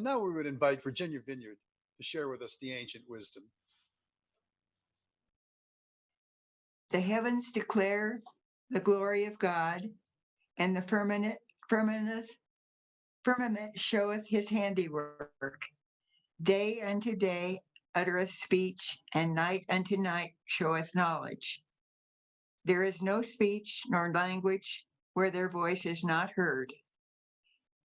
now we would invite Virginia Vineyard to share with us the ancient wisdom. The heavens declare the glory of God, and the firmament showeth his handiwork. Day unto day uttereth speech, and night unto night showeth knowledge. There is no speech nor language where their voice is not heard.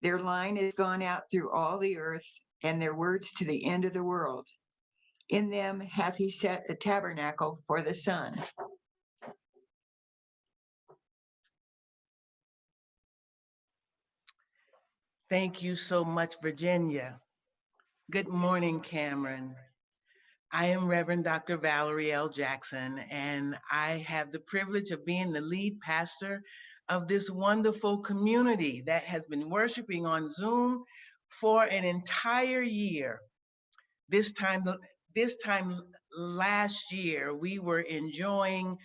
Their line is gone out through all the earth, and their words to the end of the world. In them hath he set a tabernacle for the sun. Thank you so much, Virginia. Good morning, Cameron. I am Reverend Dr. Valerie L. Jackson, and I have the privilege of being the lead pastor of this wonderful community that has been worshiping on Zoom for an entire year. This time last year, we were enjoying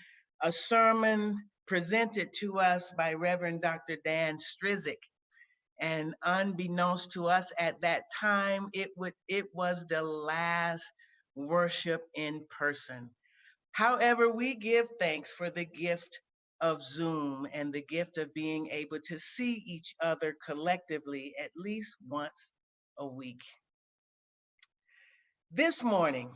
a sermon presented to us by Reverend Dr. Dan Strizik. And unbeknownst to us at that time, it was the last worship in person. However, we give thanks for the gift of Zoom and the gift of being able to see each other collectively at least once a week. This morning,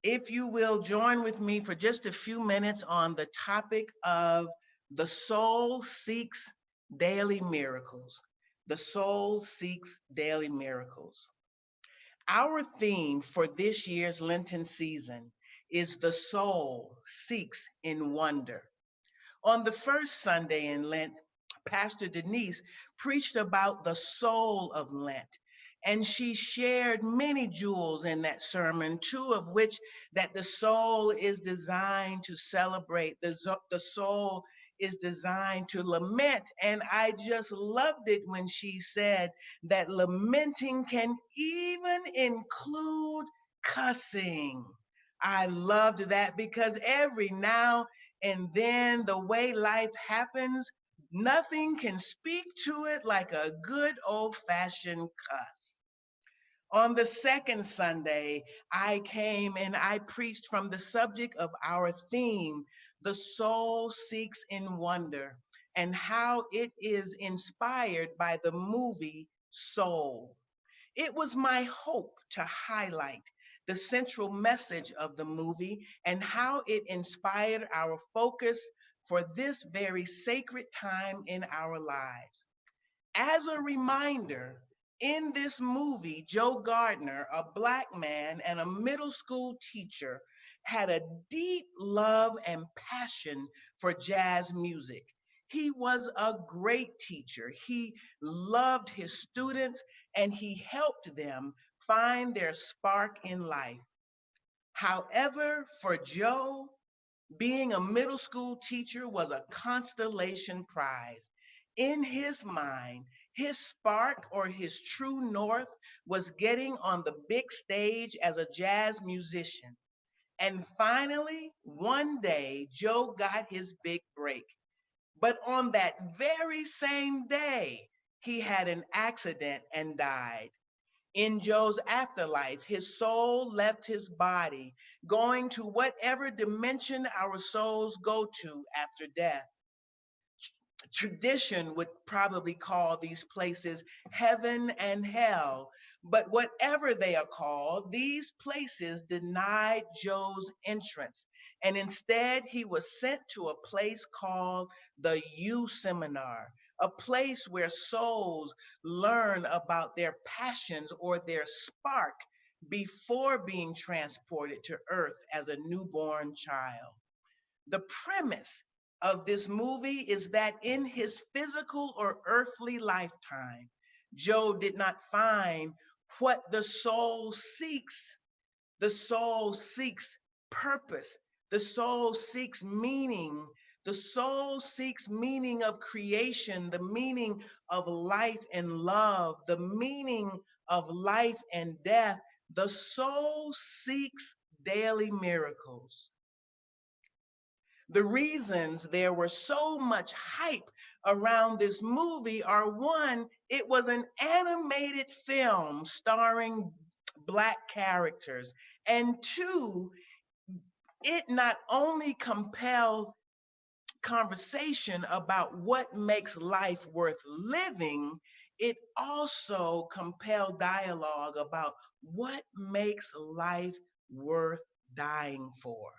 if you will join with me for just a few minutes on the topic of the soul seeks daily miracles. The soul seeks daily miracles. Our theme for this year's Lenten season is the soul seeks in wonder. On the first Sunday in Lent, Pastor Denise preached about the soul of Lent, and she shared many jewels in that sermon, two of which that the soul is designed to celebrate, the soul is designed to lament. And I just loved it when she said that lamenting can even include cussing. I loved that because every now and then, the way life happens, nothing can speak to it like a good old-fashioned cuss. On the second Sunday, I came and I preached from the subject of our theme, the soul seeks in wonder, and how it is inspired by the movie Soul. It was my hope to highlight the central message of the movie and how it inspired our focus for this very sacred time in our lives. As a reminder, in this movie, Joe Gardner, a Black man and a middle school teacher, had a deep love and passion for jazz music. He was a great teacher. He loved his students and he helped them find their spark in life. However, for Joe, being a middle school teacher was a constellation prize. In his mind, his spark or his true north was getting on the big stage as a jazz musician. And finally, one day, Joe got his big break. But on that very same day, he had an accident and died. In Joe's afterlife, his soul left his body, going to whatever dimension our souls go to after death. Tradition would probably call these places heaven and hell, but whatever they are called, these places denied Joe's entrance, and instead he was sent to a place called the U Seminar, a place where souls learn about their passions or their spark before being transported to earth as a newborn child. The premise of this movie is that in his physical or earthly lifetime, Joe did not find what the soul seeks. The soul seeks purpose. The soul seeks meaning. The soul seeks meaning of creation, the meaning of life and love, the meaning of life and death. The soul seeks daily miracles. The reasons there was so much hype around this movie are: one, it was an animated film starring Black characters, and two, it not only compelled conversation about what makes life worth living, it also compelled dialogue about what makes life worth dying for.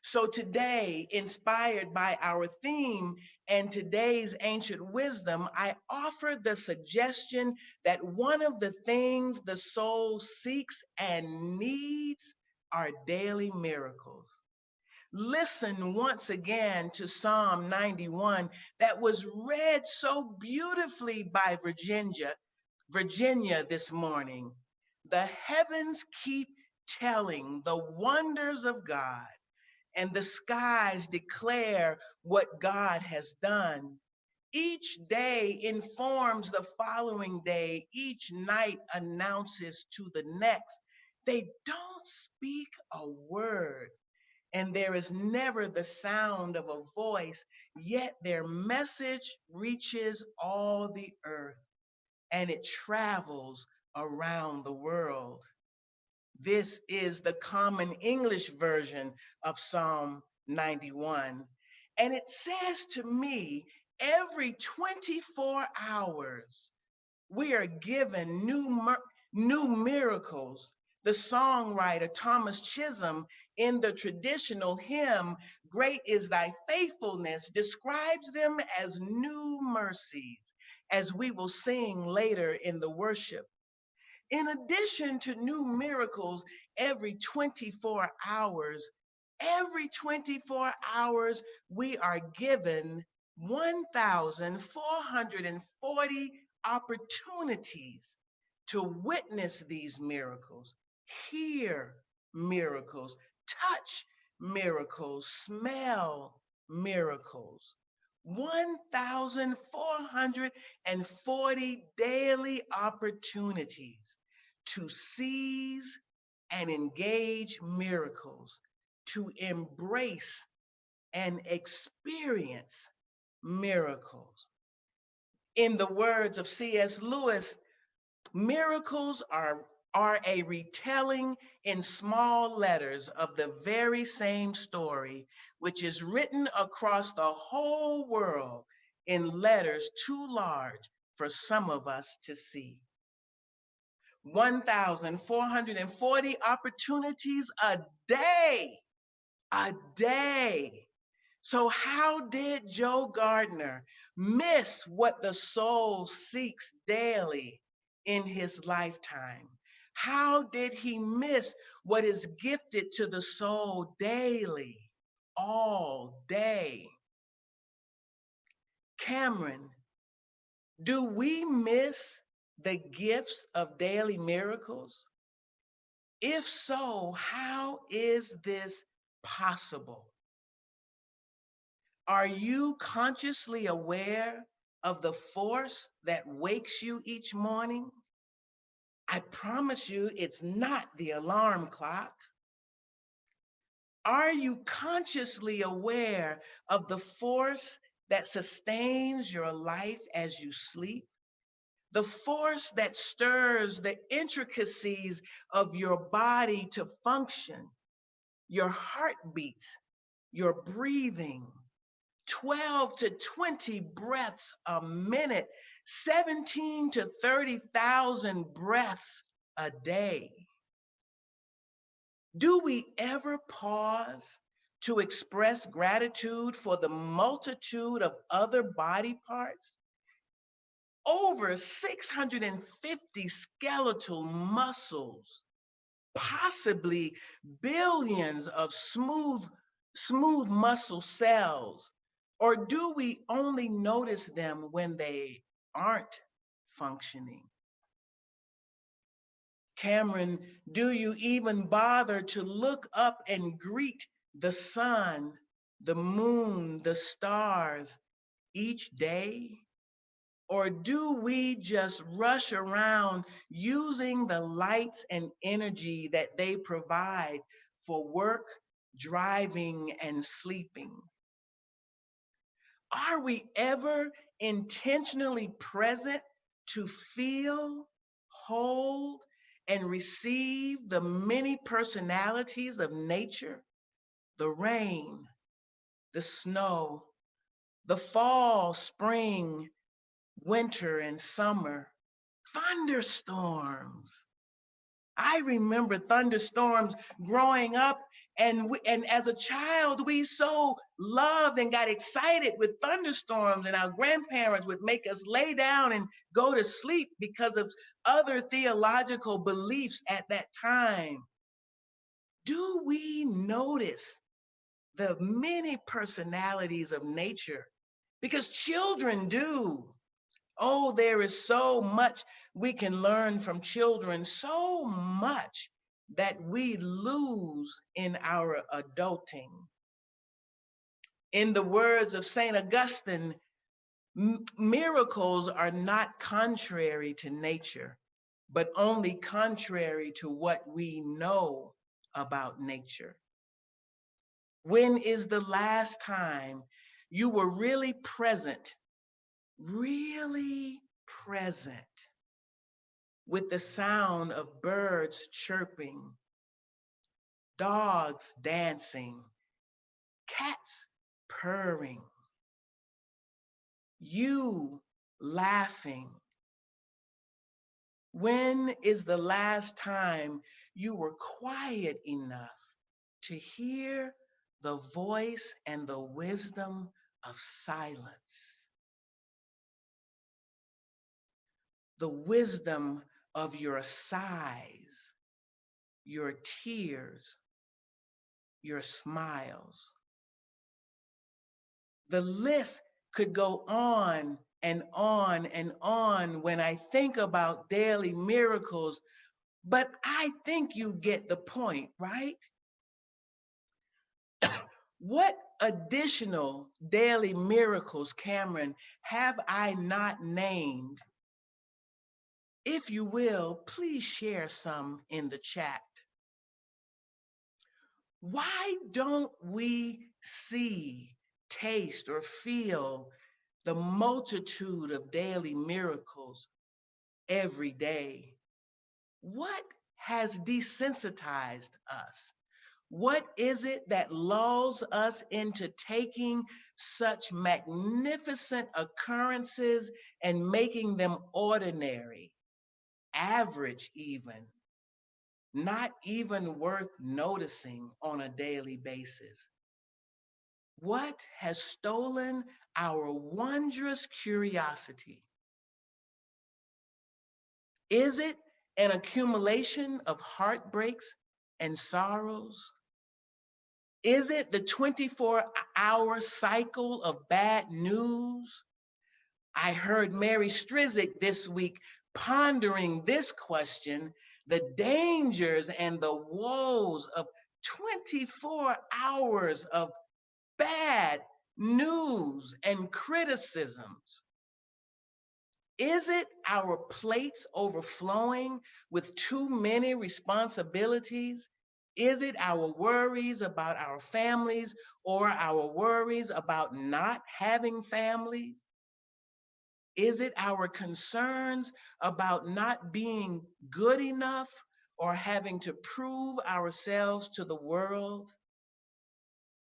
So today, inspired by our theme and today's ancient wisdom, I offer the suggestion that one of the things the soul seeks and needs are daily miracles. Listen once again to Psalm 91 that was read so beautifully by Virginia this morning. The heavens keep telling the wonders of God, and the skies declare what God has done. Each day informs the following day, each night announces to the next. They don't speak a word, and there is never the sound of a voice, yet their message reaches all the earth, and it travels around the world. This is the Common English version of Psalm 91. And it says to me, every 24 hours, we are given new miracles. The songwriter Thomas Chisholm, in the traditional hymn, Great is Thy Faithfulness, describes them as new mercies, as we will sing later in the worship. In addition to new miracles every 24 hours, we are given 1,440 opportunities to witness these miracles, hear miracles, touch miracles, smell miracles. 1,440 daily opportunities to seize and engage miracles, to embrace and experience miracles. In the words of C.S. Lewis, miracles are a retelling in small letters of the very same story, which is written across the whole world in letters too large for some of us to see. 1,440 opportunities a day. A day. So how did Joe Gardner miss what the soul seeks daily in his lifetime? How did he miss what is gifted to the soul daily, all day? Cameron, do we miss the gifts of daily miracles? If so, how is this possible? Are you consciously aware of the force that wakes you each morning? I promise you it's not the alarm clock. Are you consciously aware of the force that sustains your life as you sleep? The force that stirs the intricacies of your body to function, your heartbeat, your breathing, 12 to 20 breaths a minute, 17 to 30,000 breaths a day. Do we ever pause to express gratitude for the multitude of other body parts? Over 650 skeletal muscles, possibly billions of smooth muscle cells. Or do we only notice them when they aren't functioning? Cameron, do you even bother to look up and greet the sun, the moon, the stars each day? Or do we just rush around using the lights and energy that they provide for work, driving and sleeping? Are we ever intentionally present to feel, hold, and receive the many personalities of nature? The rain, the snow, the fall, spring, winter, and summer, thunderstorms. I remember thunderstorms growing up, and as a child, we so loved and got excited with thunderstorms, and our grandparents would make us lay down and go to sleep because of other theological beliefs at that time. Do we notice the many personalities of nature? Because children do. Oh, there is so much we can learn from children, so much that we lose in our adulting. In the words of St. Augustine, miracles are not contrary to nature, but only contrary to what we know about nature. When is the last time you were really present with the sound of birds chirping, dogs dancing, cats purring, you laughing? When is the last time you were quiet enough to hear the voice and the wisdom of silence? The wisdom of your sighs, your tears, your smiles. The list could go on and on and on when I think about daily miracles, but I think you get the point, right? What additional daily miracles, Cameron, have I not named? If you will, please share some in the chat. Why don't we see, taste, or feel the multitude of daily miracles every day? What has desensitized us? What is it that lulls us into taking such magnificent occurrences and making them ordinary, average even, not even worth noticing on a daily basis? What has stolen our wondrous curiosity? Is it an accumulation of heartbreaks and sorrows? Is it the 24-hour cycle of bad news? I heard Mary Strizick this week pondering this question: the dangers and the woes of 24 hours of bad news and criticisms. Is it our plates overflowing with too many responsibilities? Is it our worries about our families or our worries about not having families? Is it our concerns about not being good enough or having to prove ourselves to the world?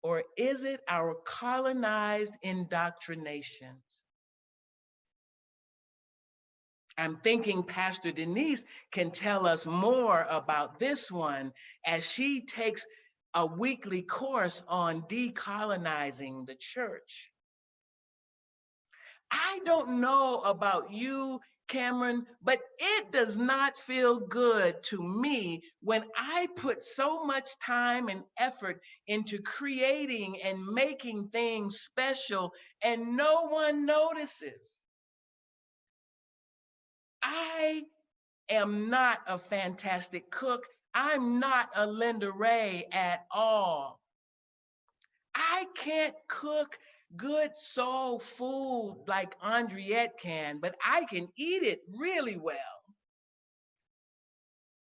Or is it our colonized indoctrinations? I'm thinking Pastor Denise can tell us more about this one as she takes a weekly course on decolonizing the church. I don't know about you, Cameron, but it does not feel good to me when I put so much time and effort into creating and making things special and no one notices. I am not a fantastic cook. I'm not a Linda Ray at all. I can't cook good soul food like Andriette can, but I can eat it really well.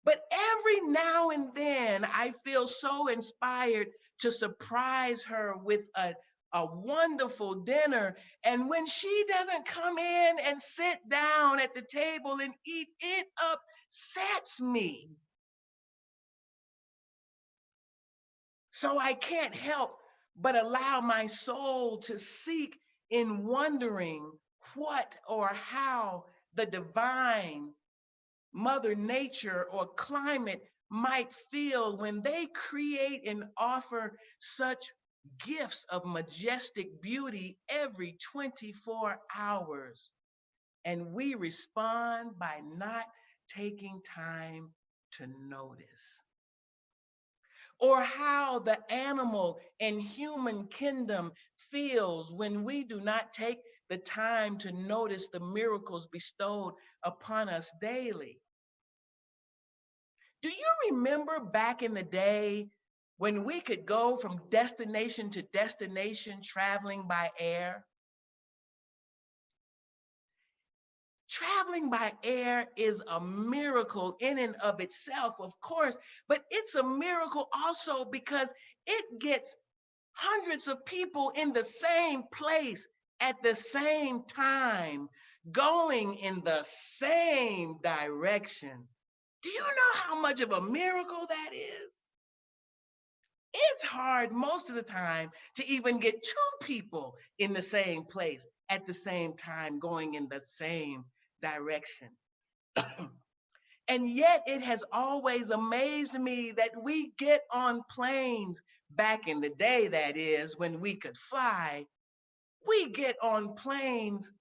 But every now and then, I feel so inspired to surprise her with a wonderful dinner. And when she doesn't come in and sit down at the table and eat, it upsets me. So I can't help but allow my soul to seek in wondering what or how the divine Mother Nature or climate might feel when they create and offer such gifts of majestic beauty every 24 hours. And we respond by not taking time to notice. Or how the animal and human kingdom feels when we do not take the time to notice the miracles bestowed upon us daily. Do you remember back in the day when we could go from destination to destination traveling by air? Traveling by air is a miracle in and of itself, of course, but it's a miracle also because it gets hundreds of people in the same place at the same time, going in the same direction. Do you know how much of a miracle that is? It's hard most of the time to even get two people in the same place at the same time, going in the same direction. And yet it has always amazed me that we get on planes, back in the day, that is, when we could fly, we get on planes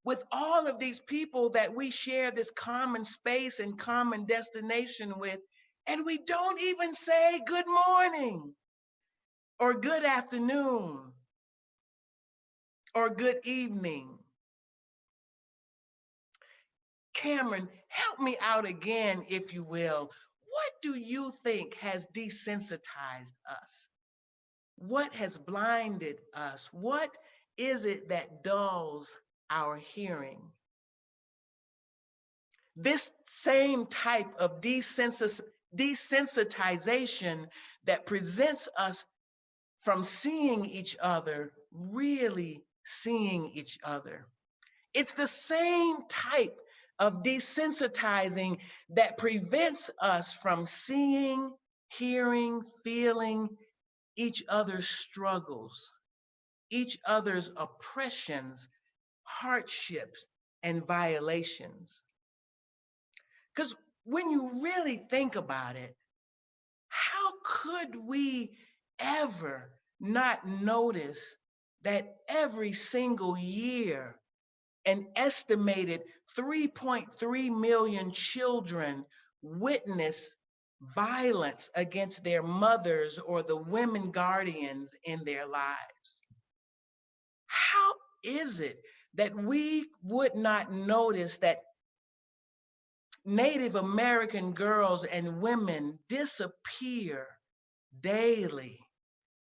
with all of these people that we share this common space and common destination with, and we don't even say good morning or good afternoon or good evening. Cameron, help me out again, if you will. What do you think has desensitized us? What has blinded us? What is it that dulls our hearing? This same type of desensitization that presents us from seeing each other, really seeing each other. It's the same type of desensitizing that prevents us from seeing, hearing, feeling each other's struggles, each other's oppressions, hardships, and violations. Because when you really think about it, how could we ever not notice that every single year an estimated 3.3 million children witness violence against their mothers or the women guardians in their lives? How is it that we would not notice that Native American girls and women disappear daily,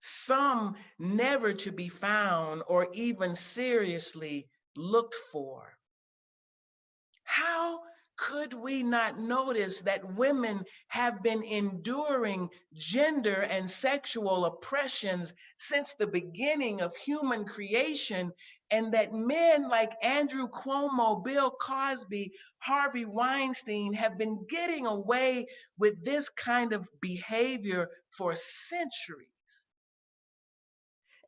some never to be found or even seriously looked for? How could we not notice that women have been enduring gender and sexual oppressions since the beginning of human creation, and that men like Andrew Cuomo, Bill Cosby, Harvey Weinstein have been getting away with this kind of behavior for centuries?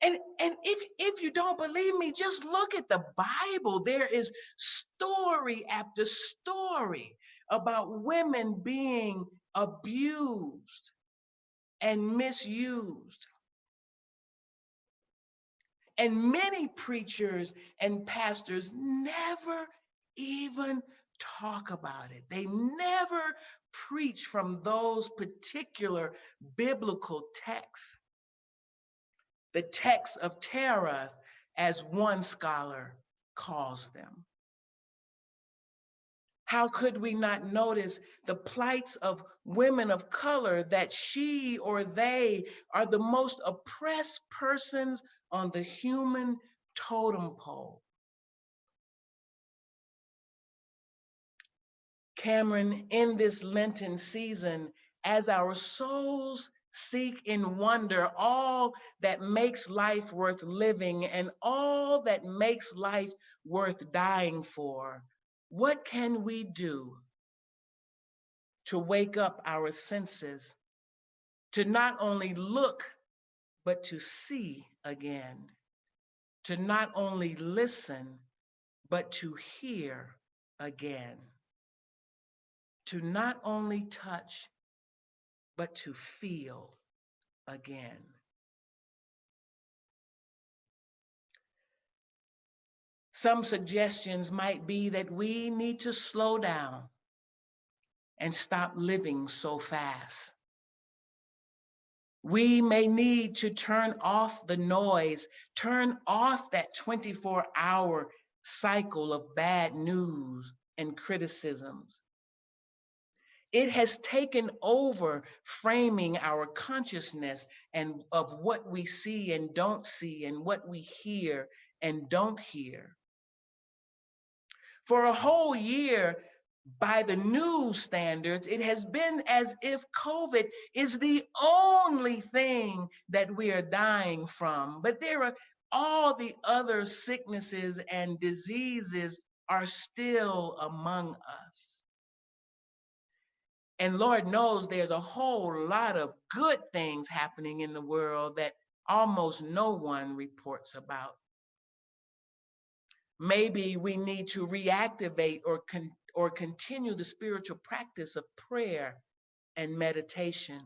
And if you don't believe me, just look at the Bible. There is story after story about women being abused and misused. And many preachers and pastors never even talk about it. They never preach from those particular biblical texts. The texts of terror, as one scholar calls them. How could we not notice the plights of women of color, that she or they are the most oppressed persons on the human totem pole? Cameron, in this Lenten season, as our souls seek in wonder all that makes life worth living and all that makes life worth dying for, what can we do to wake up our senses, to not only look, but to see again, to not only listen, but to hear again, to not only touch, but to feel again? Some suggestions might be that we need to slow down and stop living so fast. We may need to turn off the noise, turn off that 24-hour cycle of bad news and criticisms. It has taken over framing our consciousness and of what we see and don't see and what we hear and don't hear. For a whole year, by the news standards, it has been as if COVID is the only thing that we are dying from. But there are all the other sicknesses and diseases are still among us. And Lord knows there's a whole lot of good things happening in the world that almost no one reports about. Maybe we need to reactivate or continue the spiritual practice of prayer and meditation,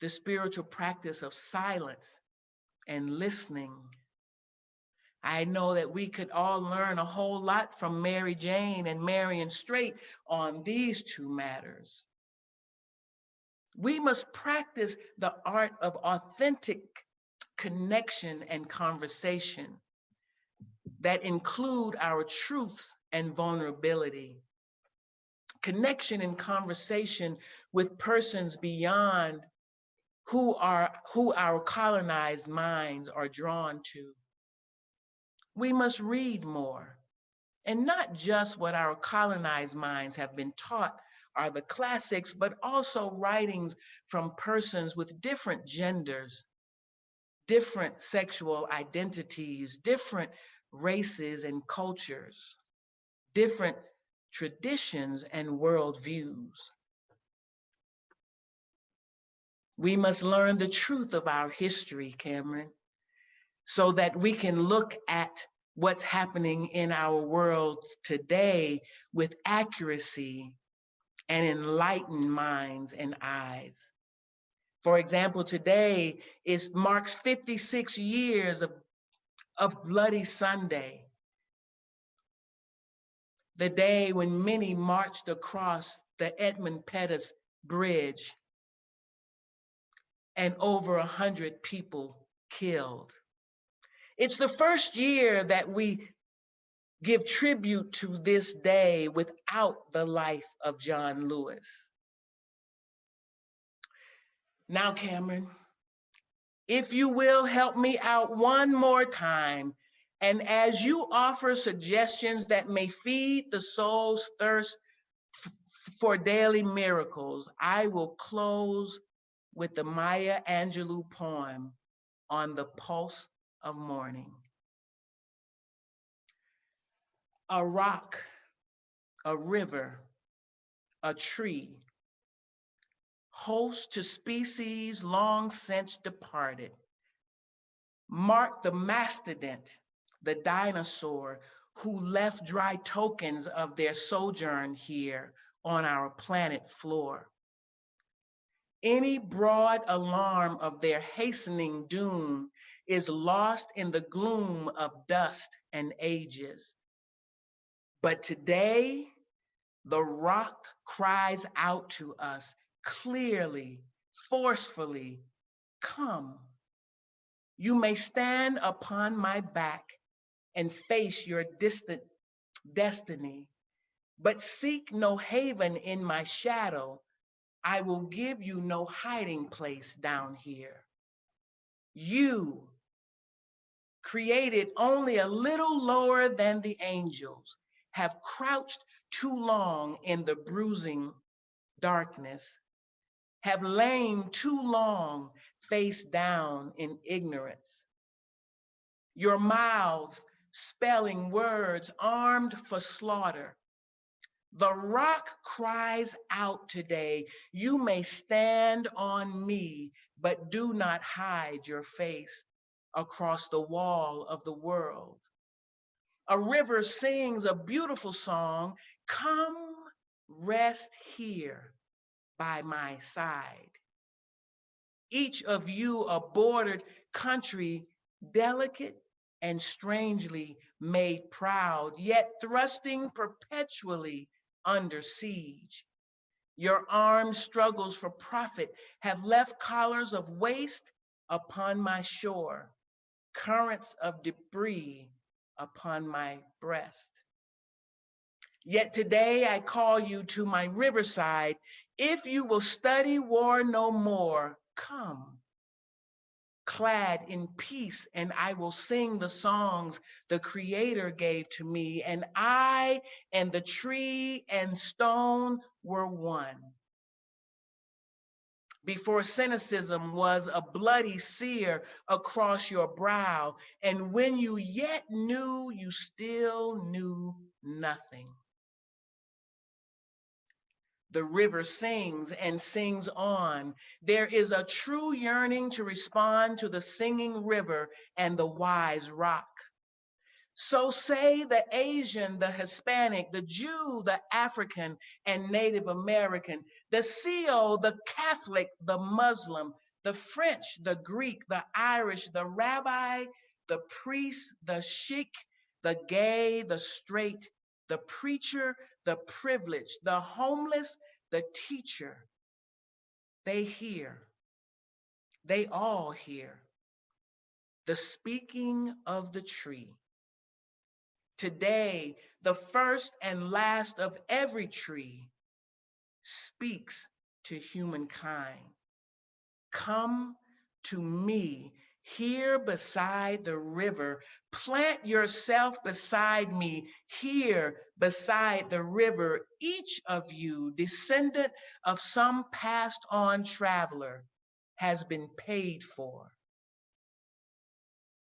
the spiritual practice of silence and listening. I know that we could all learn a whole lot from Mary Jane and Marion Straight on these two matters. We must practice the art of authentic connection and conversation that include our truths and vulnerability. Connection and conversation with persons beyond who our colonized minds are drawn to. We must read more, and not just what our colonized minds have been taught are the classics, but also writings from persons with different genders, different sexual identities, different races and cultures, different traditions and worldviews. We must learn the truth of our history, Cameron, so that we can look at what's happening in our world today with accuracy and enlightened minds and eyes. For example, today marks 56 years of Bloody Sunday, the day when many marched across the Edmund Pettus Bridge and over 100 people killed. It's the first year that we give tribute to this day without the life of John Lewis. Now, Cameron, if you will help me out one more time, and as you offer suggestions that may feed the soul's thirst for daily miracles, I will close with the Maya Angelou poem, On the Pulse of Morning. A rock, a river, a tree, host to species long since departed, mark the mastodont, the dinosaur who left dry tokens of their sojourn here on our planet floor. Any broad alarm of their hastening doom is lost in the gloom of dust and ages. But today, the rock cries out to us clearly, forcefully, come. You may stand upon my back and face your distant destiny, but seek no haven in my shadow. I will give you no hiding place down here. You, created only a little lower than the angels, have crouched too long in the bruising darkness, have lain too long face down in ignorance. Your mouths spelling words armed for slaughter. The rock cries out today, you may stand on me, but do not hide your face across the wall of the world. A river sings a beautiful song, come rest here by my side. Each of you a bordered country, delicate and strangely made proud, yet thrusting perpetually under siege. Your armed struggles for profit have left collars of waste upon my shore, currents of debris upon my breast. Yet today I call you to my riverside. If you will study war no more, come, clad in peace, and I will sing the songs the Creator gave to me, and I and the tree and stone were one. Before cynicism was a bloody sear across your brow, and when you yet knew, you still knew nothing. The river sings and sings on. There is a true yearning to respond to the singing river and the wise rock. So say the Asian, the Hispanic, the Jew, the African and Native American, the CO, the Catholic, the Muslim, the French, the Greek, the Irish, the rabbi, the priest, the sheikh, the gay, the straight, the preacher, the privileged, the homeless, the teacher. They hear, they all hear the speaking of the tree. Today, the first and last of every tree speaks to humankind. Come to me here beside the river. Plant yourself beside me here beside the river. Each of you, descendant of some passed on traveler, has been paid for.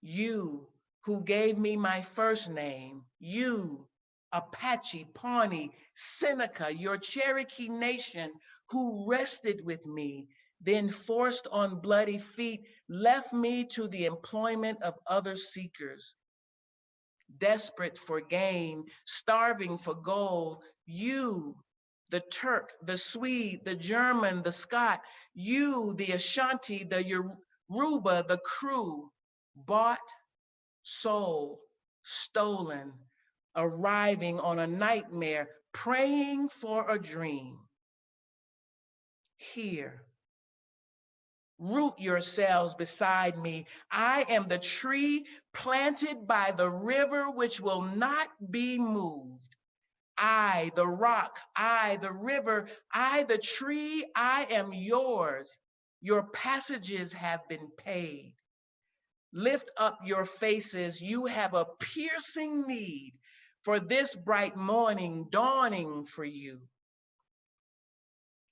You who gave me my first name, you, Apache, Pawnee, Seneca, your Cherokee nation, who rested with me, then forced on bloody feet, left me to the employment of other seekers. Desperate for gain, starving for gold, you, the Turk, the Swede, the German, the Scot, you, the Ashanti, the Yoruba, the Kru, bought, sold, stolen, arriving on a nightmare, praying for a dream. Here, root yourselves beside me. I am the tree planted by the river which will not be moved. I, the rock, I, the river, I, the tree, I am yours. Your passages have been paid. Lift up your faces, you have a piercing need for this bright morning dawning for you.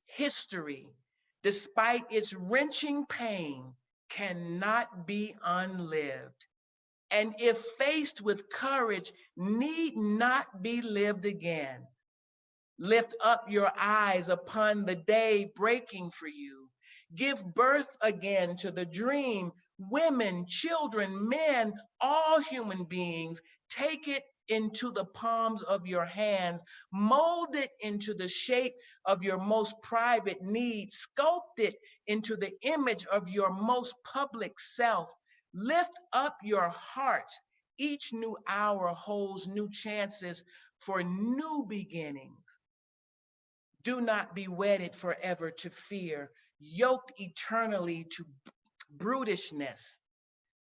History, despite its wrenching pain, cannot be unlived. And if faced with courage, need not be lived again. Lift up your eyes upon the day breaking for you. Give birth again to the dream. Women, children, men, all human beings, take it into the palms of your hands, mold it into the shape of your most private need, sculpt it into the image of your most public self. Lift up your heart. Each new hour holds new chances for new beginnings. Do not be wedded forever to fear, yoked eternally to brutishness.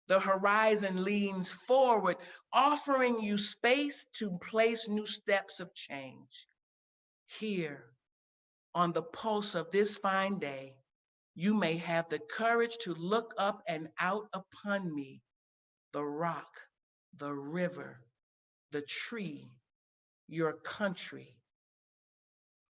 The horizon leans forward, offering you space to place new steps of change. Here, on the pulse of this fine day, you may have the courage to look up and out upon me, the rock, the river, the tree, your country,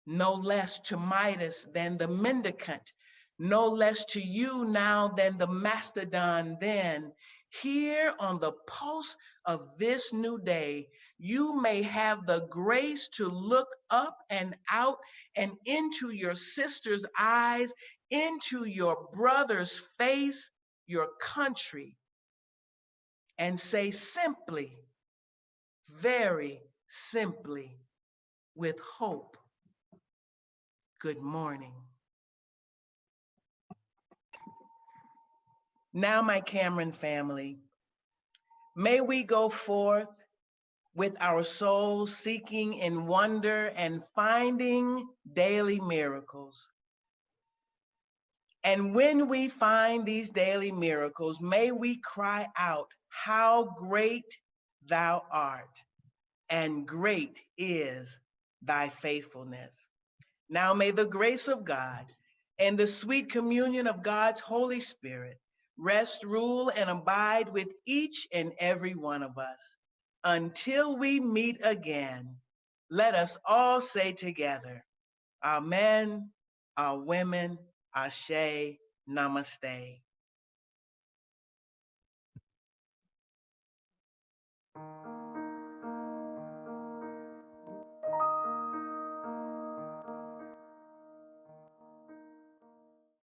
no less to Midas than the mendicant, no less to you now than the mastodon then. Here on the pulse of this new day, you may have the grace to look up and out and into your sister's eyes, into your brother's face, your country, and say simply, very simply, with hope, good morning. Now, my Cameron family, may we go forth with our souls seeking in wonder and finding daily miracles. And when we find these daily miracles, may we cry out, how great thou art, and great is thy faithfulness. Now may the grace of God and the sweet communion of God's Holy Spirit rest, rule, and abide with each and every one of us. Until we meet again, let us all say together, Amen, our women, Ashe, Namaste.